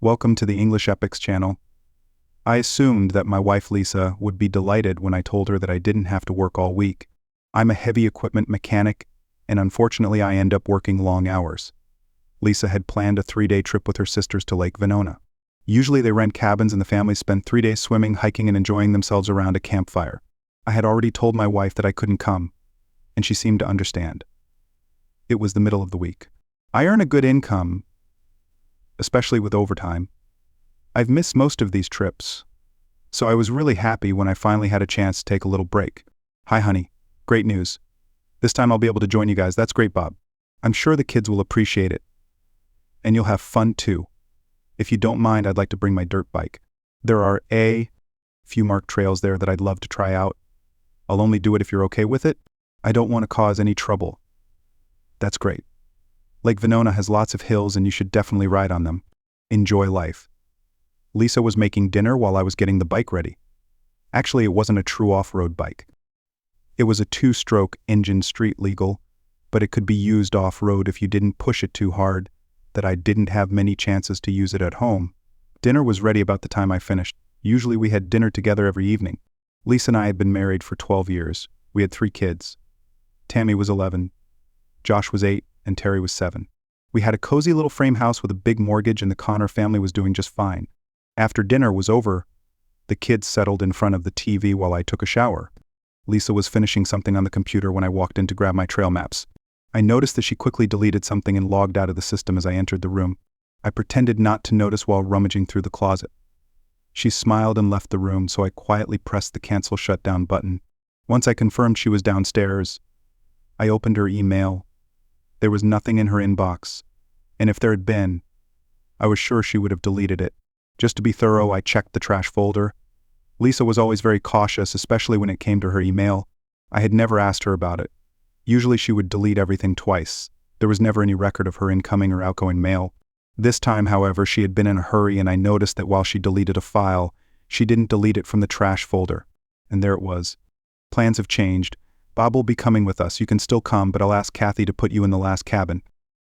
Welcome to the English Epics channel. I assumed that my wife Lisa would be delighted when I told her that I didn't have to work all week. I'm a heavy equipment mechanic, and unfortunately I end up working long hours. Lisa had planned a 3-day trip with her sisters to Lake Venona. Usually they rent cabins and the families spend 3 days swimming, hiking, and enjoying themselves around a campfire. I had already told my wife that I couldn't come, and she seemed to understand. It was the middle of the week. I earn a good income, especially with overtime. I've missed most of these trips, so I was really happy when I finally had a chance to take a little break. Hi honey, great news. This time I'll be able to join you guys. That's great, Bob. I'm sure the kids will appreciate it. And you'll have fun too. If you don't mind, I'd like to bring my dirt bike. There are a few marked trails there that I'd love to try out. I'll only do it if you're okay with it. I don't want to cause any trouble. That's great. Lake Venona has lots of hills and you should definitely ride on them. Enjoy life. Lisa was making dinner while I was getting the bike ready. Actually, it wasn't a true off-road bike. It was a 2-stroke engine, street legal, but it could be used off-road if you didn't push it too hard, that I didn't have many chances to use it at home. Dinner was ready about the time I finished. Usually we had dinner together every evening. Lisa and I had been married for 12 years. We had 3 kids. Tammy was 11, Josh was 8, and Terry was 7. We had a cozy little frame house with a big mortgage, and the Connor family was doing just fine. After dinner was over, the kids settled in front of the TV while I took a shower. Lisa was finishing something on the computer when I walked in to grab my trail maps. I noticed that she quickly deleted something and logged out of the system as I entered the room. I pretended not to notice while rummaging through the closet. She smiled and left the room, so I quietly pressed the cancel shutdown button. Once I confirmed she was downstairs, I opened her email. There was nothing in her inbox, and if there had been, I was sure she would have deleted it. Just to be thorough, I checked the trash folder. Lisa was always very cautious, especially when it came to her email. I had never asked her about it. Usually she would delete everything twice. There was never any record of her incoming or outgoing mail. This time, however, she had been in a hurry, and I noticed that while she deleted a file, she didn't delete it from the trash folder. And there it was. Plans have changed. Bob will be coming with us. You can still come, but I'll ask Kathy to put you in the last cabin.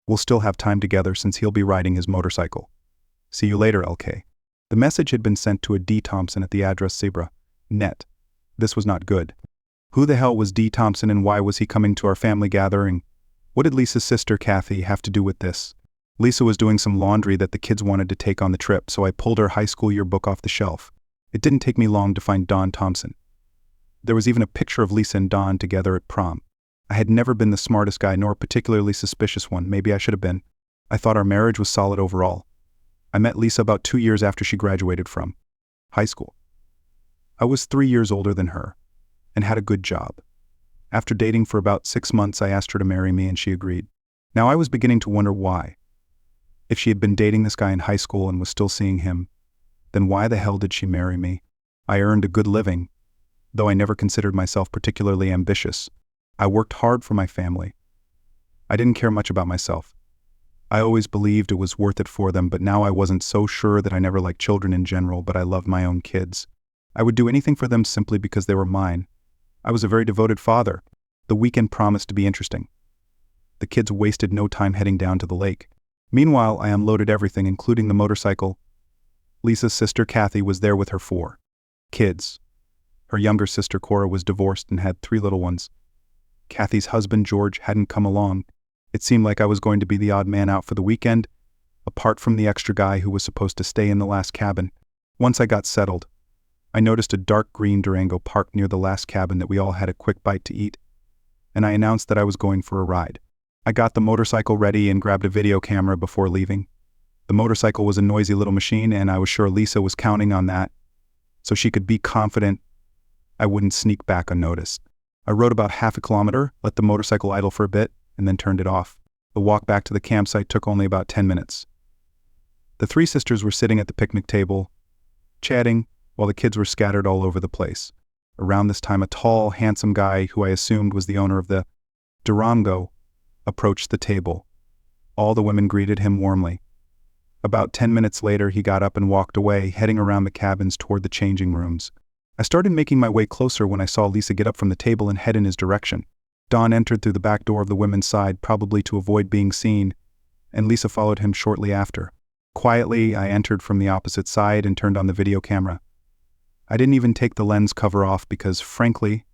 We'll still have time together since he'll be riding his motorcycle. See you later, LK. The message had been sent to a D. Thompson at the address Zebra.net. This was not good. Who the hell was D. Thompson and why was he coming to our family gathering? What did Lisa's sister Kathy have to do with this? Lisa was doing some laundry that the kids wanted to take on the trip, so I pulled her high school yearbook off the shelf. It didn't take me long to find Don Thompson. There was even a picture of Lisa and Don together at prom. I had never been the smartest guy, nor a particularly suspicious one. Maybe I should have been. I thought our marriage was solid overall. I met Lisa about 2 years after she graduated from high school. I was 3 years older than her, and had a good job. After dating for about 6 months, I asked her to marry me, and she agreed. Now I was beginning to wonder why. If she had been dating this guy in high school and was still seeing him, then why the hell did she marry me? I earned a good living, though I never considered myself particularly ambitious. I worked hard for my family. I didn't care much about myself. I always believed it was worth it for them, but now I wasn't so sure that I never liked children in general, but I loved my own kids. I would do anything for them simply because they were mine. I was a very devoted father. The weekend promised to be interesting. The kids wasted no time heading down to the lake. Meanwhile, I unloaded everything, including the motorcycle. Lisa's sister Kathy was there with her 4 kids. Her younger sister Cora was divorced and had 3 little ones. Kathy's husband George hadn't come along. It seemed like I was going to be the odd man out for the weekend, apart from the extra guy who was supposed to stay in the last cabin. Once I got settled, I noticed a dark green Durango parked near the last cabin that we all had a quick bite to eat, and I announced that I was going for a ride. I got the motorcycle ready and grabbed a video camera before leaving. The motorcycle was a noisy little machine, and I was sure Lisa was counting on that, so she could be confident I wouldn't sneak back unnoticed. I rode about half a kilometer, let the motorcycle idle for a bit, and then turned it off. The walk back to the campsite took only about 10 minutes. The 3 sisters were sitting at the picnic table, chatting, while the kids were scattered all over the place. Around this time, a tall, handsome guy, who I assumed was the owner of the Durango, approached the table. All the women greeted him warmly. About 10 minutes later, he got up and walked away, heading around the cabins toward the changing rooms. I started making my way closer when I saw Lisa get up from the table and head in his direction. Don entered through the back door of the women's side, probably to avoid being seen, and Lisa followed him shortly after. Quietly, I entered from the opposite side and turned on the video camera. I didn't even take the lens cover off because, frankly,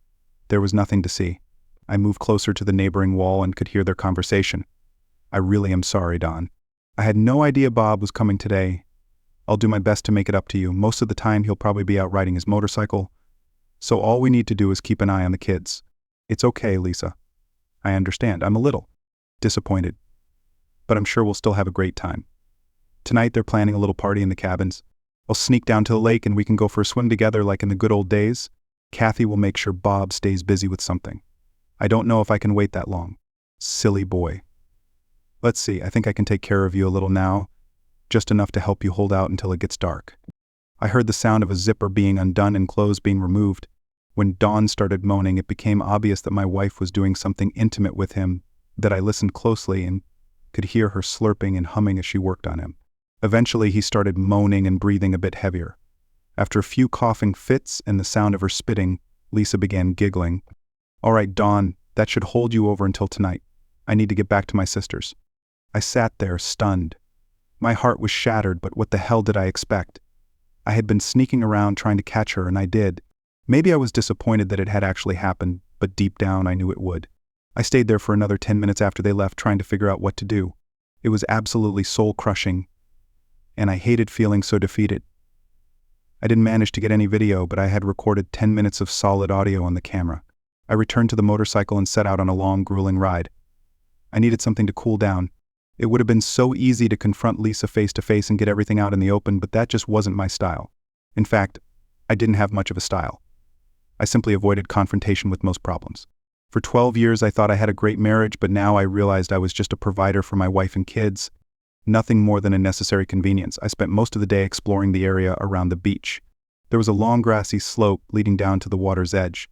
there was nothing to see. I moved closer to the neighboring wall and could hear their conversation. I really am sorry, Don. I had no idea Bob was coming today. I'll do my best to make it up to you. Most of the time, he'll probably be out riding his motorcycle. So all we need to do is keep an eye on the kids. It's okay, Lisa. I understand. I'm a little disappointed, but I'm sure we'll still have a great time. Tonight, they're planning a little party in the cabins. I'll sneak down to the lake and we can go for a swim together like in the good old days. Kathy will make sure Bob stays busy with something. I don't know if I can wait that long. Silly boy. Let's see, I think I can take care of you a little now, just enough to help you hold out until it gets dark. I heard the sound of a zipper being undone and clothes being removed. When Dawn started moaning, it became obvious that my wife was doing something intimate with him, that I listened closely and could hear her slurping and humming as she worked on him. Eventually, he started moaning and breathing a bit heavier. After a few coughing fits and the sound of her spitting, Lisa began giggling. All right, Dawn, that should hold you over until tonight. I need to get back to my sisters. I sat there, stunned. My heart was shattered, but what the hell did I expect? I had been sneaking around trying to catch her, and I did. Maybe I was disappointed that it had actually happened, but deep down I knew it would. I stayed there for another 10 minutes after they left, trying to figure out what to do. It was absolutely soul-crushing, and I hated feeling so defeated. I didn't manage to get any video, but I had recorded 10 minutes of solid audio on the camera. I returned to the motorcycle and set out on a long, grueling ride. I needed something to cool down. It would have been so easy to confront Lisa face-to-face and get everything out in the open, but that just wasn't my style. In fact, I didn't have much of a style. I simply avoided confrontation with most problems. For 12 years, I thought I had a great marriage, but now I realized I was just a provider for my wife and kids. Nothing more than a necessary convenience. I spent most of the day exploring the area around the beach. There was a long grassy slope leading down to the water's edge.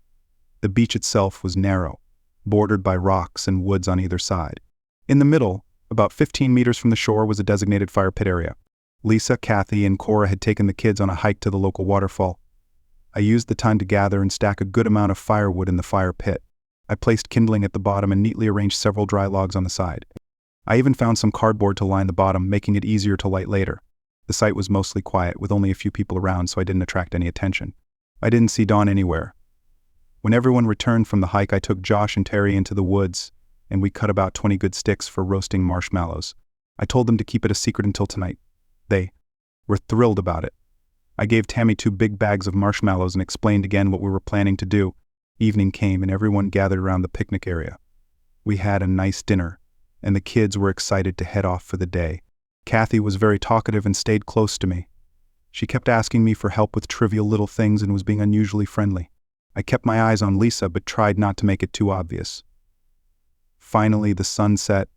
The beach itself was narrow, bordered by rocks and woods on either side. In the middle, about 15 meters from the shore, was a designated fire pit area. Lisa, Kathy, and Cora had taken the kids on a hike to the local waterfall. I used the time to gather and stack a good amount of firewood in the fire pit. I placed kindling at the bottom and neatly arranged several dry logs on the side. I even found some cardboard to line the bottom, making it easier to light later. The site was mostly quiet, with only a few people around, so I didn't attract any attention. I didn't see Dawn anywhere. When everyone returned from the hike, I took Josh and Terry into the woods, and we cut about 20 good sticks for roasting marshmallows. I told them to keep it a secret until tonight. They were thrilled about it. I gave Tammy 2 big bags of marshmallows and explained again what we were planning to do. Evening came and everyone gathered around the picnic area. We had a nice dinner, and the kids were excited to head off for the day. Kathy was very talkative and stayed close to me. She kept asking me for help with trivial little things and was being unusually friendly. I kept my eyes on Lisa but tried not to make it too obvious. Finally, the sun set,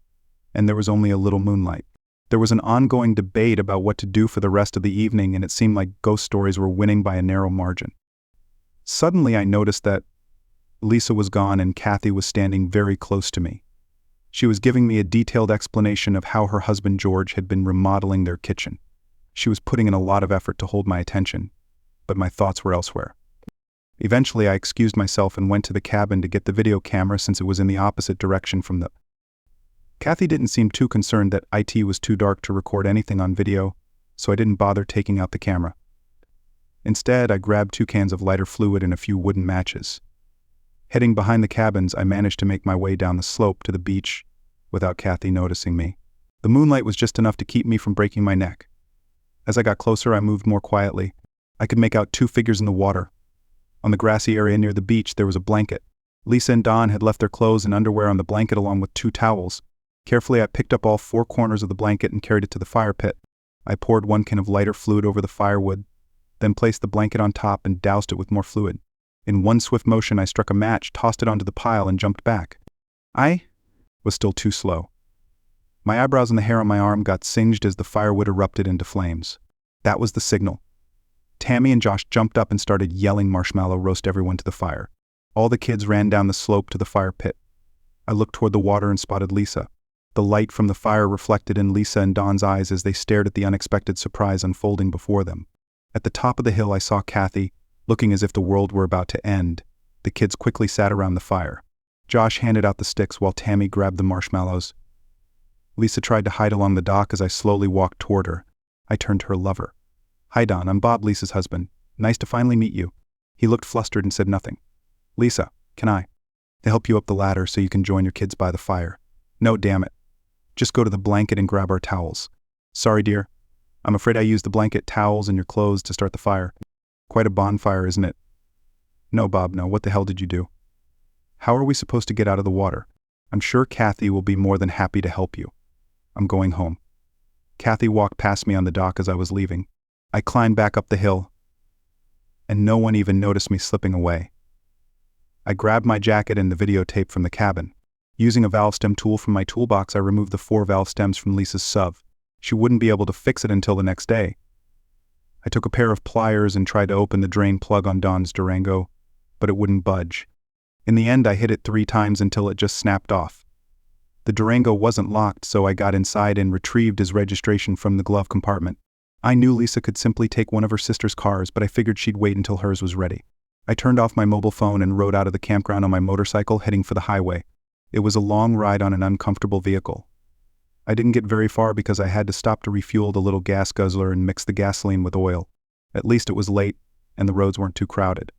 and there was only a little moonlight. There was an ongoing debate about what to do for the rest of the evening, and it seemed like ghost stories were winning by a narrow margin. Suddenly, I noticed that Lisa was gone and Kathy was standing very close to me. She was giving me a detailed explanation of how her husband George had been remodeling their kitchen. She was putting in a lot of effort to hold my attention, but my thoughts were elsewhere. Eventually, I excused myself and went to the cabin to get the video camera since it was in the opposite direction from the... Kathy didn't seem too concerned that it was too dark to record anything on video, so I didn't bother taking out the camera. Instead, I grabbed 2 cans of lighter fluid and a few wooden matches. Heading behind the cabins, I managed to make my way down the slope to the beach without Kathy noticing me. The moonlight was just enough to keep me from breaking my neck. As I got closer, I moved more quietly. I could make out 2 figures in the water. On the grassy area near the beach, there was a blanket. Lisa and Don had left their clothes and underwear on the blanket along with 2 towels. Carefully, I picked up all 4 corners of the blanket and carried it to the fire pit. I poured 1 can of lighter fluid over the firewood, then placed the blanket on top and doused it with more fluid. In one swift motion, I struck a match, tossed it onto the pile, and jumped back. I was still too slow. My eyebrows and the hair on my arm got singed as the firewood erupted into flames. That was the signal. Tammy and Josh jumped up and started yelling marshmallow roast everyone to the fire. All the kids ran down the slope to the fire pit. I looked toward the water and spotted Lisa. The light from the fire reflected in Lisa and Don's eyes as they stared at the unexpected surprise unfolding before them. At the top of the hill, I saw Kathy, looking as if the world were about to end. The kids quickly sat around the fire. Josh handed out the sticks while Tammy grabbed the marshmallows. Lisa tried to hide along the dock as I slowly walked toward her. I turned to her lover. "Hi Don, I'm Bob, Lisa's husband. Nice to finally meet you." He looked flustered and said nothing. "Lisa, can I help you up the ladder so you can join your kids by the fire?" "No, damn it. Just go to the blanket and grab our towels." "Sorry, dear. I'm afraid I used the blanket, towels, and your clothes to start the fire. Quite a bonfire, isn't it?" "No, Bob, no. What the hell did you do?" "How are we supposed to get out of the water? I'm sure Kathy will be more than happy to help you." "I'm going home." Kathy walked past me on the dock as I was leaving. I climbed back up the hill, and no one even noticed me slipping away. I grabbed my jacket and the videotape from the cabin. Using a valve stem tool from my toolbox, I removed the 4 valve stems from Lisa's sub. She wouldn't be able to fix it until the next day. I took a pair of pliers and tried to open the drain plug on Don's Durango, but it wouldn't budge. In the end, I hit it 3 times until it just snapped off. The Durango wasn't locked, so I got inside and retrieved his registration from the glove compartment. I knew Lisa could simply take one of her sister's cars, but I figured she'd wait until hers was ready. I turned off my mobile phone and rode out of the campground on my motorcycle, heading for the highway. It was a long ride on an uncomfortable vehicle. I didn't get very far because I had to stop to refuel the little gas guzzler and mix the gasoline with oil. At least it was late, and the roads weren't too crowded.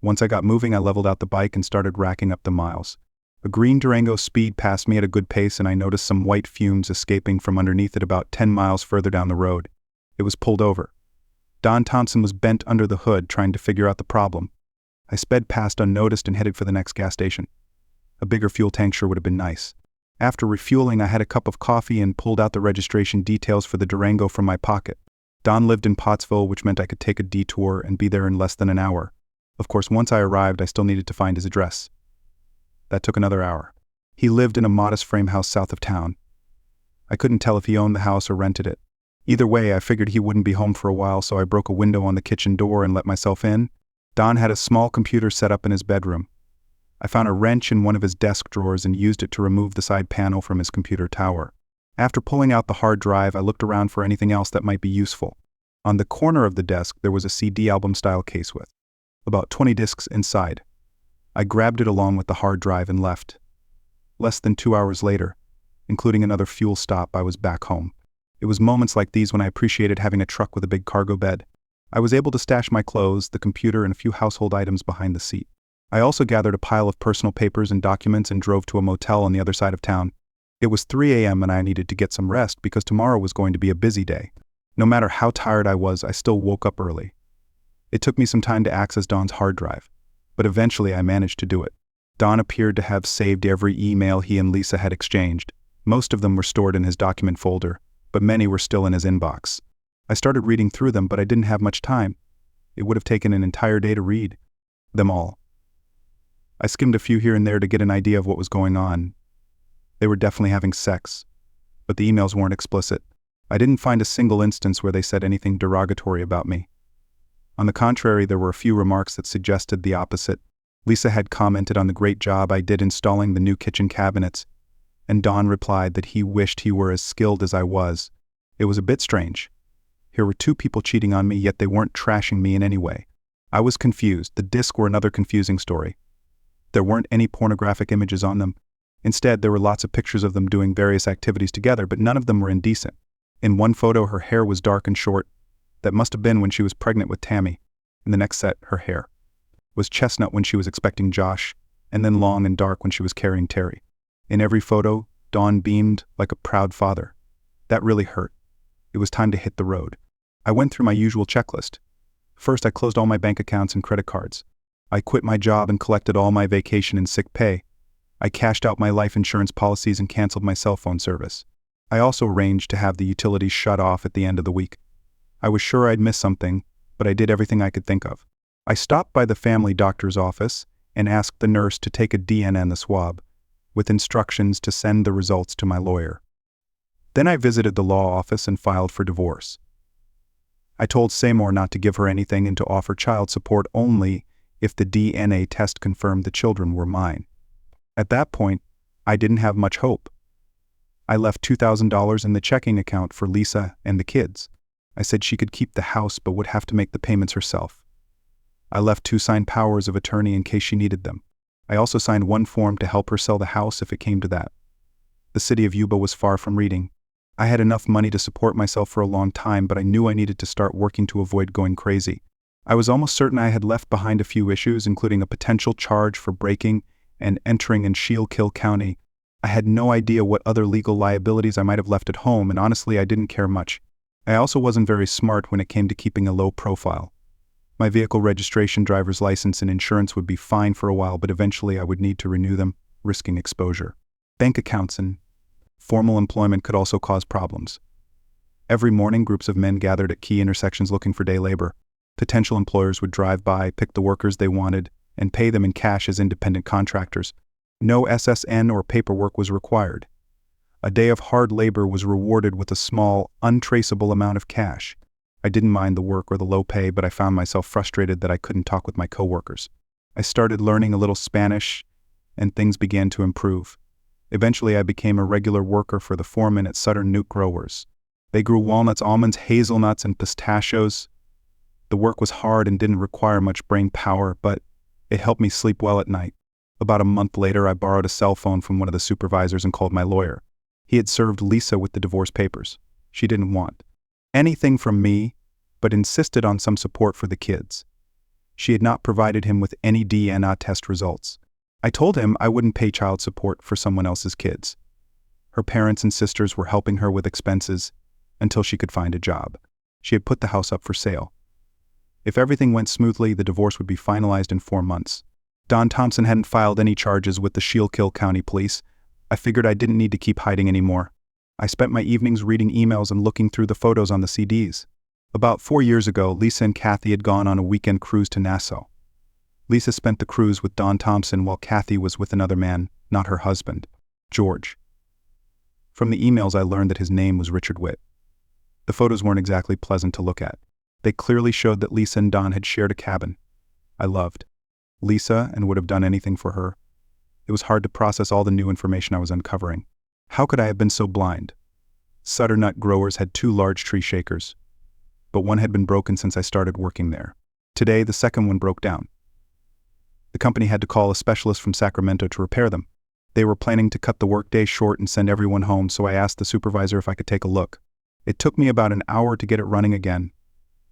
Once I got moving, I leveled out the bike and started racking up the miles. A green Durango speed past me at a good pace, and I noticed some white fumes escaping from underneath it about 10 miles further down the road. It was pulled over. Don Thompson was bent under the hood trying to figure out the problem. I sped past unnoticed and headed for the next gas station. A bigger fuel tank sure would have been nice. After refueling, I had a cup of coffee and pulled out the registration details for the Durango from my pocket. Don lived in Pottsville, which meant I could take a detour and be there in less than an hour. Of course, once I arrived, I still needed to find his address. That took another hour. He lived in a modest frame house south of town. I couldn't tell if he owned the house or rented it. Either way, I figured he wouldn't be home for a while, so I broke a window on the kitchen door and let myself in. Don had a small computer set up in his bedroom. I found a wrench in one of his desk drawers and used it to remove the side panel from his computer tower. After pulling out the hard drive, I looked around for anything else that might be useful. On the corner of the desk, there was a CD album-style case with about 20 discs inside. I grabbed it along with the hard drive and left. Less than 2 hours later, including another fuel stop, I was back home. It was moments like these when I appreciated having a truck with a big cargo bed. I was able to stash my clothes, the computer, and a few household items behind the seat. I also gathered a pile of personal papers and documents and drove to a motel on the other side of town. It was 3 a.m. and I needed to get some rest because tomorrow was going to be a busy day. No matter how tired I was, I still woke up early. It took me some time to access Don's hard drive, but eventually I managed to do it. Don appeared to have saved every email he and Lisa had exchanged. Most of them were stored in his document folder, but many were still in his inbox. I started reading through them, but I didn't have much time. It would have taken an entire day to read them all. I skimmed a few here and there to get an idea of what was going on. They were definitely having sex, but the emails weren't explicit. I didn't find a single instance where they said anything derogatory about me. On the contrary, there were a few remarks that suggested the opposite. Lisa had commented on the great job I did installing the new kitchen cabinets, and Don replied that he wished he were as skilled as I was. It was a bit strange. Here were 2 people cheating on me, yet they weren't trashing me in any way. I was confused. The discs were another confusing story. There weren't any pornographic images on them. Instead, there were lots of pictures of them doing various activities together, but none of them were indecent. In one photo, her hair was dark and short. That must have been when she was pregnant with Tammy. In the next set, her hair was chestnut when she was expecting Josh, and then long and dark when she was carrying Terry. In every photo, Don beamed like a proud father. That really hurt. It was time to hit the road. I went through my usual checklist. First, I closed all my bank accounts and credit cards. I quit my job and collected all my vacation and sick pay. I cashed out my life insurance policies and canceled my cell phone service. I also arranged to have the utilities shut off at the end of the week. I was sure I'd miss something, but I did everything I could think of. I stopped by the family doctor's office and asked the nurse to take a DNA and the swab, with instructions to send the results to my lawyer. Then I visited the law office and filed for divorce. I told Seymour not to give her anything and to offer child support only if the DNA test confirmed the children were mine. At that point, I didn't have much hope. I left $2,000 in the checking account for Lisa and the kids. I said she could keep the house but would have to make the payments herself. I left 2 signed powers of attorney in case she needed them. I also signed 1 form to help her sell the house if it came to that. The city of Yuba was far from reading. I had enough money to support myself for a long time, but I knew I needed to start working to avoid going crazy. I was almost certain I had left behind a few issues, including a potential charge for breaking and entering in Schuylkill County. I had no idea what other legal liabilities I might have left at home, and honestly, I didn't care much. I also wasn't very smart when it came to keeping a low profile. My vehicle registration, driver's license, and insurance would be fine for a while, but eventually I would need to renew them, risking exposure. Bank accounts and formal employment could also cause problems. Every morning, groups of men gathered at key intersections looking for day labor. Potential employers would drive by, pick the workers they wanted, and pay them in cash as independent contractors. No SSN or paperwork was required. A day of hard labor was rewarded with a small, untraceable amount of cash. I didn't mind the work or the low pay, but I found myself frustrated that I couldn't talk with my coworkers. I started learning a little Spanish, and things began to improve. Eventually, I became a regular worker for the foreman at Southern Newt Growers. They grew walnuts, almonds, hazelnuts, and pistachios. The work was hard and didn't require much brain power, but it helped me sleep well at night. About a month later, I borrowed a cell phone from one of the supervisors and called my lawyer. He had served Lisa with the divorce papers. She didn't want anything from me, but insisted on some support for the kids. She had not provided him with any DNA test results. I told him I wouldn't pay child support for someone else's kids. Her parents and sisters were helping her with expenses until she could find a job. She had put the house up for sale. If everything went smoothly, the divorce would be finalized in 4 months. Don Thompson hadn't filed any charges with the Schuylkill County Police. I figured I didn't need to keep hiding anymore. I spent my evenings reading emails and looking through the photos on the CDs. About 4 years ago, Lisa and Kathy had gone on a weekend cruise to Nassau. Lisa spent the cruise with Don Thompson while Kathy was with another man, not her husband, George. From the emails, I learned that his name was Richard Witt. The photos weren't exactly pleasant to look at. They clearly showed that Lisa and Don had shared a cabin. I loved Lisa and would have done anything for her. It was hard to process all the new information I was uncovering. How could I have been so blind? Sutter Nut Growers had 2 large tree shakers, but one had been broken since I started working there. Today, the second one broke down. The company had to call a specialist from Sacramento to repair them. They were planning to cut the workday short and send everyone home, so I asked the supervisor if I could take a look. It took me about an hour to get it running again.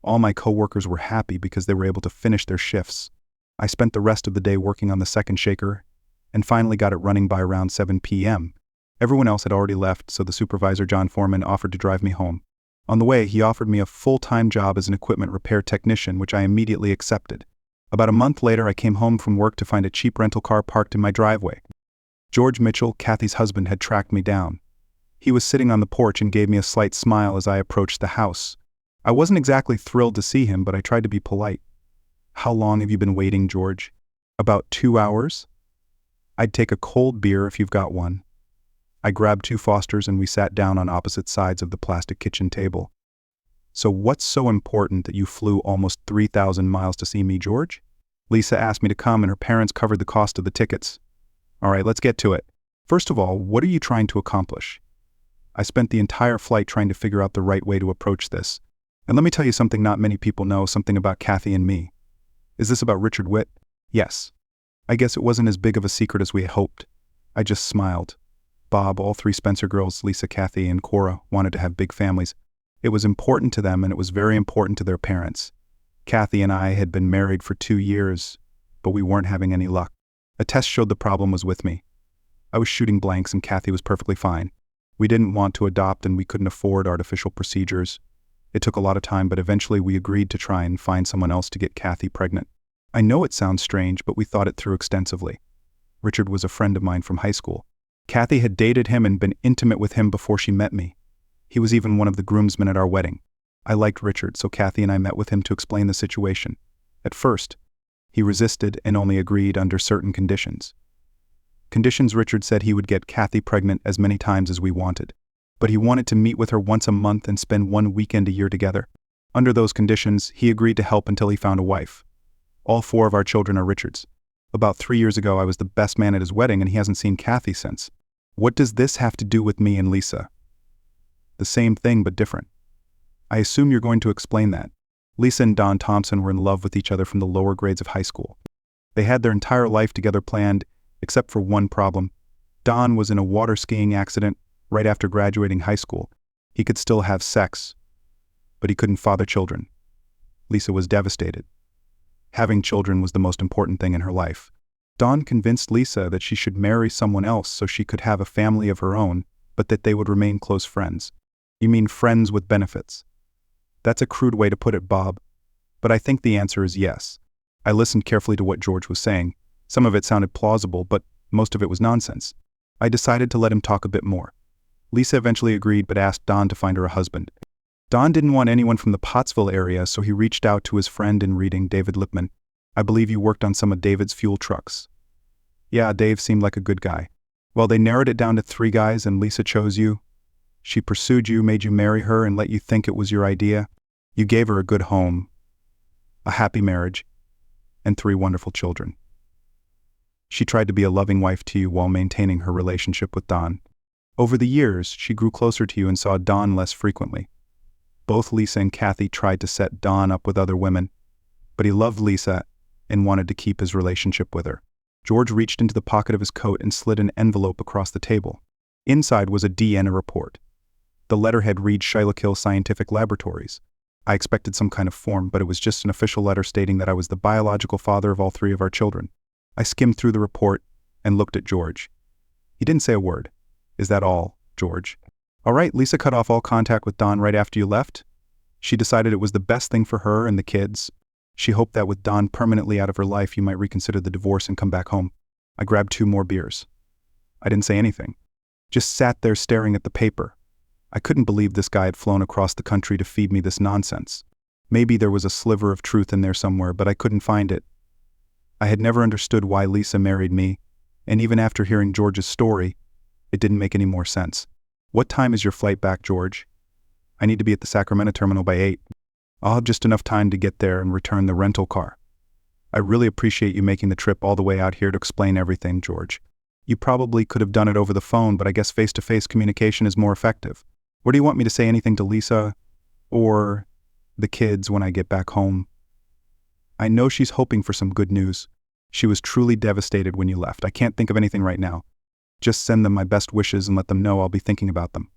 All my coworkers were happy because they were able to finish their shifts. I spent the rest of the day working on the second shaker and finally got it running by around 7 p.m. Everyone else had already left, so the supervisor, John Foreman, offered to drive me home. On the way, he offered me a full-time job as an equipment repair technician, which I immediately accepted. About a month later, I came home from work to find a cheap rental car parked in my driveway. George Mitchell, Kathy's husband, had tracked me down. He was sitting on the porch and gave me a slight smile as I approached the house. I wasn't exactly thrilled to see him, but I tried to be polite. "How long have you been waiting, George?" "About 2 hours. I'd take a cold beer if you've got one." I grabbed 2 Fosters and we sat down on opposite sides of the plastic kitchen table. "So what's so important that you flew almost 3,000 miles to see me, George?" "Lisa asked me to come and her parents covered the cost of the tickets." "All right, let's get to it. First of all, what are you trying to accomplish?" I spent the entire flight trying to figure out the right way to approach this. And let me tell you something not many people know, something about Kathy and me. "Is this about Richard Witt?" "Yes." I guess it wasn't as big of a secret as we had hoped. I just smiled. Bob, all 3 Spencer girls, Lisa, Kathy, and Cora, wanted to have big families. It was important to them, and it was very important to their parents. Kathy and I had been married for 2 years, but we weren't having any luck. A test showed the problem was with me. I was shooting blanks and Kathy was perfectly fine. We didn't want to adopt and we couldn't afford artificial procedures. It took a lot of time, but eventually we agreed to try and find someone else to get Kathy pregnant. I know it sounds strange, but we thought it through extensively. Richard was a friend of mine from high school. Kathy had dated him and been intimate with him before she met me. He was even one of the groomsmen at our wedding. I liked Richard, so Kathy and I met with him to explain the situation. At first, he resisted and only agreed under certain conditions. Conditions Richard said he would get Kathy pregnant as many times as we wanted, but he wanted to meet with her once a month and spend 1 weekend a year together. Under those conditions, he agreed to help until he found a wife. All 4 of our children are Richard's. About 3 years ago, I was the best man at his wedding and he hasn't seen Kathy since. What does this have to do with me and Lisa? The same thing, but different. I assume you're going to explain that. Lisa and Don Thompson were in love with each other from the lower grades of high school. They had their entire life together planned, except for one problem. Don was in a water skiing accident right after graduating high school. He could still have sex, but he couldn't father children. Lisa was devastated. Having children was the most important thing in her life. Dawn convinced Lisa that she should marry someone else so she could have a family of her own, but that they would remain close friends. You mean friends with benefits? That's a crude way to put it, Bob, but I think the answer is yes. I listened carefully to what George was saying. Some of it sounded plausible, but most of it was nonsense. I decided to let him talk a bit more. Lisa eventually agreed but asked Don to find her a husband. Don didn't want anyone from the Pottsville area, so he reached out to his friend in Reading, David Lipman. I believe you worked on some of David's fuel trucks. Yeah, Dave seemed like a good guy. Well, they narrowed it down to 3 guys and Lisa chose you. She pursued you, made you marry her, and let you think it was your idea. You gave her a good home, a happy marriage, and 3 wonderful children. She tried to be a loving wife to you while maintaining her relationship with Don. Over the years, she grew closer to you and saw Don less frequently. Both Lisa and Kathy tried to set Don up with other women, but he loved Lisa and wanted to keep his relationship with her. George reached into the pocket of his coat and slid an envelope across the table. Inside was a DNA report. The letterhead read Shiloh Scientific Laboratories. I expected some kind of form, but it was just an official letter stating that I was the biological father of all 3 of our children. I skimmed through the report and looked at George. He didn't say a word. Is that all, George? All right, Lisa cut off all contact with Don right after you left. She decided it was the best thing for her and the kids. She hoped that with Don permanently out of her life, you might reconsider the divorce and come back home. I grabbed 2 more beers. I didn't say anything. Just sat there staring at the paper. I couldn't believe this guy had flown across the country to feed me this nonsense. Maybe there was a sliver of truth in there somewhere, but I couldn't find it. I had never understood why Lisa married me, and even after hearing George's story, it didn't make any more sense. What time is your flight back, George? I need to be at the Sacramento terminal by 8. I'll have just enough time to get there and return the rental car. I really appreciate you making the trip all the way out here to explain everything, George. You probably could have done it over the phone, but I guess face-to-face communication is more effective. Or do you want me to say anything to Lisa or the kids when I get back home? I know she's hoping for some good news. She was truly devastated when you left. I can't think of anything right now. Just send them my best wishes and let them know I'll be thinking about them.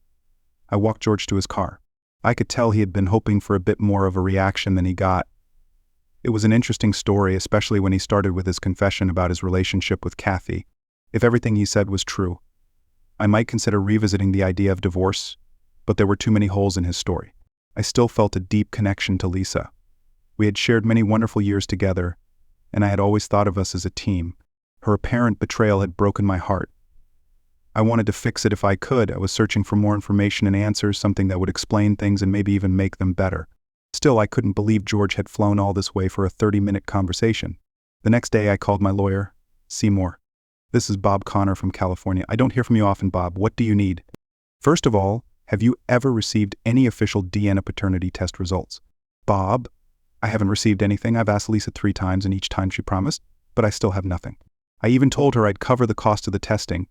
I walked George to his car. I could tell he had been hoping for a bit more of a reaction than he got. It was an interesting story, especially when he started with his confession about his relationship with Kathy. If everything he said was true, I might consider revisiting the idea of divorce, but there were too many holes in his story. I still felt a deep connection to Lisa. We had shared many wonderful years together, and I had always thought of us as a team. Her apparent betrayal had broken my heart. I wanted to fix it if I could. I was searching for more information and answers, something that would explain things and maybe even make them better. Still, I couldn't believe George had flown all this way for a 30-minute conversation. The next day, I called my lawyer, Seymour. This is Bob Connor from California. I don't hear from you often, Bob. What do you need? First of all, have you ever received any official DNA paternity test results? Bob, I haven't received anything. I've asked Lisa 3 times and each time she promised, but I still have nothing. I even told her I'd cover the cost of the testing,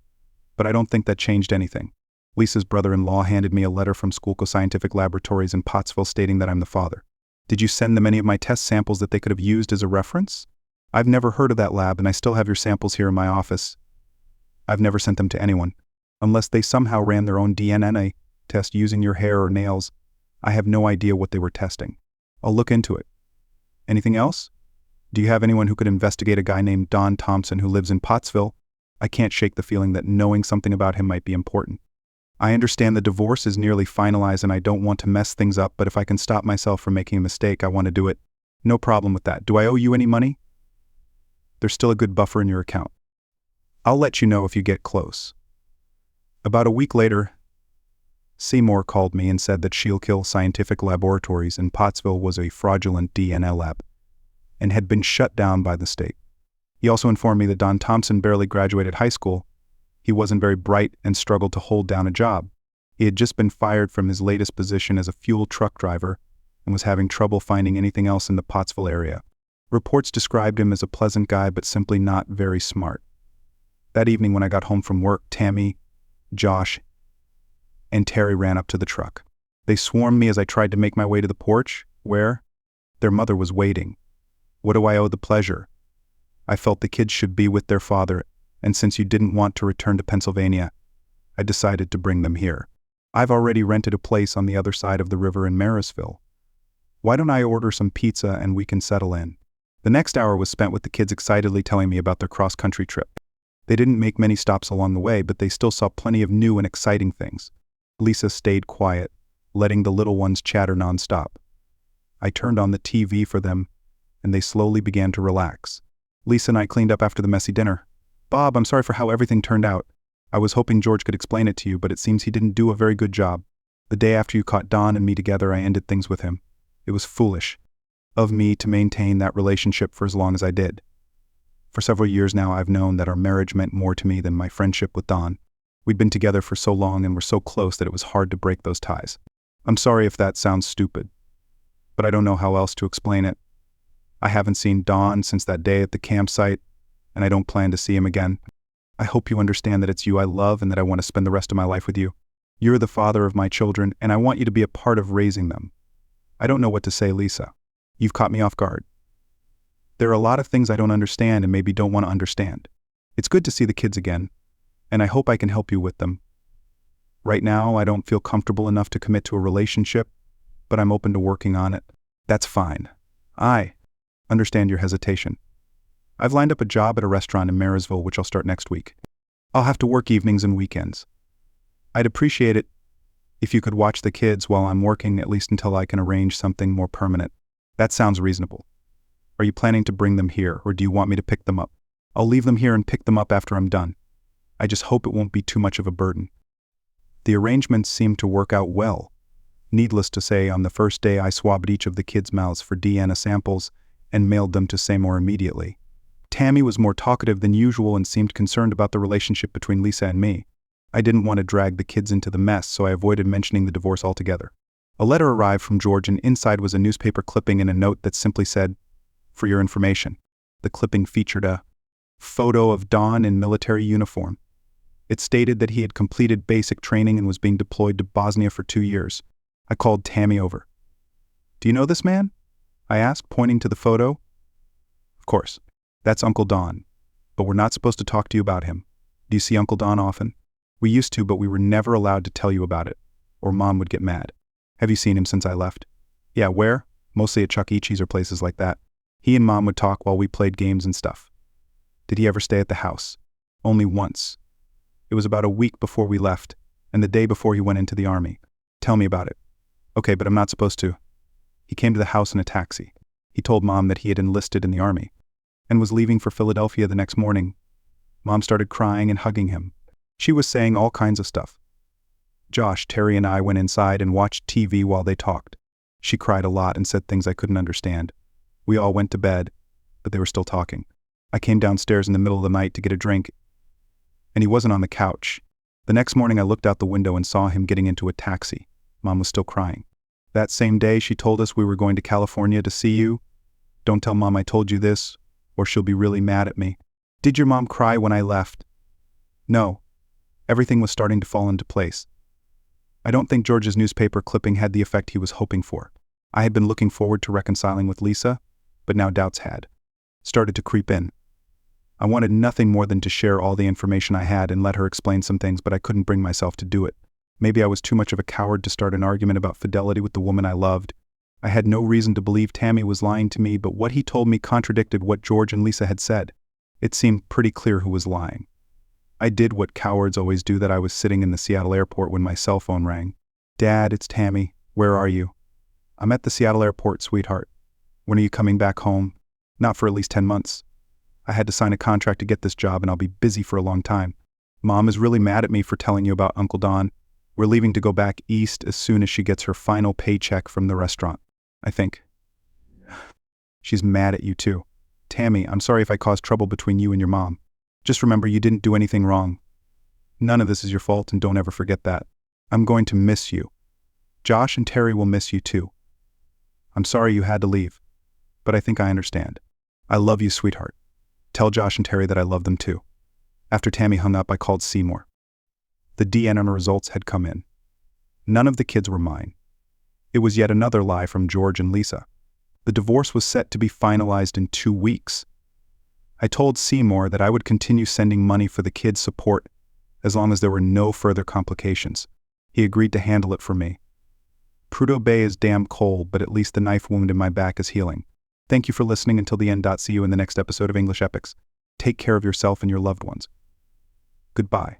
but I don't think that changed anything. Lisa's brother-in-law handed me a letter from Schuylkill Scientific Laboratories in Pottsville stating that I'm the father. Did you send them any of my test samples that they could have used as a reference? I've never heard of that lab and I still have your samples here in my office. I've never sent them to anyone. Unless they somehow ran their own DNA test using your hair or nails, I have no idea what they were testing. I'll look into it. Anything else? Do you have anyone who could investigate a guy named Don Thompson who lives in Pottsville? I can't shake the feeling that knowing something about him might be important. I understand the divorce is nearly finalized and I don't want to mess things up, but if I can stop myself from making a mistake, I want to do it. No problem with that. Do I owe you any money? There's still a good buffer in your account. I'll let you know if you get close. About a week later, Seymour called me and said that Schuylkill Scientific Laboratories in Pottsville was a fraudulent DNA lab and had been shut down by the state. He also informed me that Don Thompson barely graduated high school. He wasn't very bright and struggled to hold down a job. He had just been fired from his latest position as a fuel truck driver and was having trouble finding anything else in the Pottsville area. Reports described him as a pleasant guy but simply not very smart. That evening when I got home from work, Tammy, Josh, and Terry ran up to the truck. They swarmed me as I tried to make my way to the porch, where their mother was waiting. What do I owe the pleasure? I felt the kids should be with their father, and since you didn't want to return to Pennsylvania, I decided to bring them here. I've already rented a place on the other side of the river in Marysville. Why don't I order some pizza and we can settle in? The next hour was spent with the kids excitedly telling me about their cross-country trip. They didn't make many stops along the way, but they still saw plenty of new and exciting things. Lisa stayed quiet, letting the little ones chatter nonstop. I turned on the TV for them, and they slowly began to relax. Lisa and I cleaned up after the messy dinner. Bob, I'm sorry for how everything turned out. I was hoping George could explain it to you, but it seems he didn't do a very good job. The day after you caught Don and me together, I ended things with him. It was foolish of me to maintain that relationship for as long as I did. For several years now, I've known that our marriage meant more to me than my friendship with Don. We'd been together for so long and were so close that it was hard to break those ties. I'm sorry if that sounds stupid, but I don't know how else to explain it. I haven't seen Don since that day at the campsite, and I don't plan to see him again. I hope you understand that it's you I love and that I want to spend the rest of my life with you. You're the father of my children, and I want you to be a part of raising them. I don't know what to say, Lisa. You've caught me off guard. There are a lot of things I don't understand and maybe don't want to understand. It's good to see the kids again, and I hope I can help you with them. Right now, I don't feel comfortable enough to commit to a relationship, but I'm open to working on it. That's fine. I understand your hesitation. I've lined up a job at a restaurant in Marysville, which I'll start next week. I'll have to work evenings and weekends. I'd appreciate it if you could watch the kids while I'm working, at least until I can arrange something more permanent. That sounds reasonable. Are you planning to bring them here, or do you want me to pick them up? I'll leave them here and pick them up after I'm done. I just hope it won't be too much of a burden. The arrangements seemed to work out well. Needless to say, on the first day I swabbed each of the kids' mouths for DNA samples and mailed them to Seymour immediately. Tammy was more talkative than usual and seemed concerned about the relationship between Lisa and me. I didn't want to drag the kids into the mess, so I avoided mentioning the divorce altogether. A letter arrived from George, and inside was a newspaper clipping and a note that simply said, "For your information." The clipping featured a photo of Don in military uniform. It stated that he had completed basic training and was being deployed to Bosnia for 2 years. I called Tammy over. "Do you know this man?" I asked, pointing to the photo. "Of course. That's Uncle Don. But we're not supposed to talk to you about him. Do you see Uncle Don often?" "We used to, but we were never allowed to tell you about it, or Mom would get mad." "Have you seen him since I left?" "Yeah, where?" "Mostly at Chuck E. Cheese or places like that. He and Mom would talk while we played games and stuff." "Did he ever stay at the house?" "Only once. It was about a week before we left, and the day before he went into the army." "Tell me about it." "Okay, but I'm not supposed to." "He came to the house in a taxi. He told Mom that he had enlisted in the army and was leaving for Philadelphia the next morning. Mom started crying and hugging him. She was saying all kinds of stuff. Josh, Terry, and I went inside and watched TV while they talked. She cried a lot and said things I couldn't understand. We all went to bed, but they were still talking. I came downstairs in the middle of the night to get a drink, and he wasn't on the couch. The next morning I looked out the window and saw him getting into a taxi. Mom was still crying. That same day she told us we were going to California to see you. Don't tell Mom I told you this, or she'll be really mad at me. Did your mom cry when I left? No. Everything was starting to fall into place. I don't think George's newspaper clipping had the effect he was hoping for. I had been looking forward to reconciling with Lisa, but now doubts had started to creep in. I wanted nothing more than to share all the information I had and let her explain some things, but I couldn't bring myself to do it. Maybe I was too much of a coward to start an argument about fidelity with the woman I loved. I had no reason to believe Tammy was lying to me, but what he told me contradicted what George and Lisa had said. It seemed pretty clear who was lying. I did what cowards always do, that I was sitting in the Seattle airport when my cell phone rang. "Dad, it's Tammy. Where are you?" "I'm at the Seattle airport, sweetheart." "When are you coming back home?" "Not for at least 10 months. I had to sign a contract to get this job and I'll be busy for a long time." "Mom is really mad at me for telling you about Uncle Don. We're leaving to go back east as soon as she gets her final paycheck from the restaurant, I think." "She's mad at you too. Tammy, I'm sorry if I caused trouble between you and your mom. Just remember, you didn't do anything wrong. None of this is your fault, and don't ever forget that. I'm going to miss you. Josh and Terry will miss you too. I'm sorry you had to leave, but I think I understand. I love you, sweetheart. Tell Josh and Terry that I love them too." After Tammy hung up, I called Seymour. The DNA results had come in. None of the kids were mine. It was yet another lie from George and Lisa. The divorce was set to be finalized in 2 weeks. I told Seymour that I would continue sending money for the kids' support as long as there were no further complications. He agreed to handle it for me. Prudhoe Bay is damn cold, but at least the knife wound in my back is healing. Thank you for listening until the end. See you in the next episode of English Epics. Take care of yourself and your loved ones. Goodbye.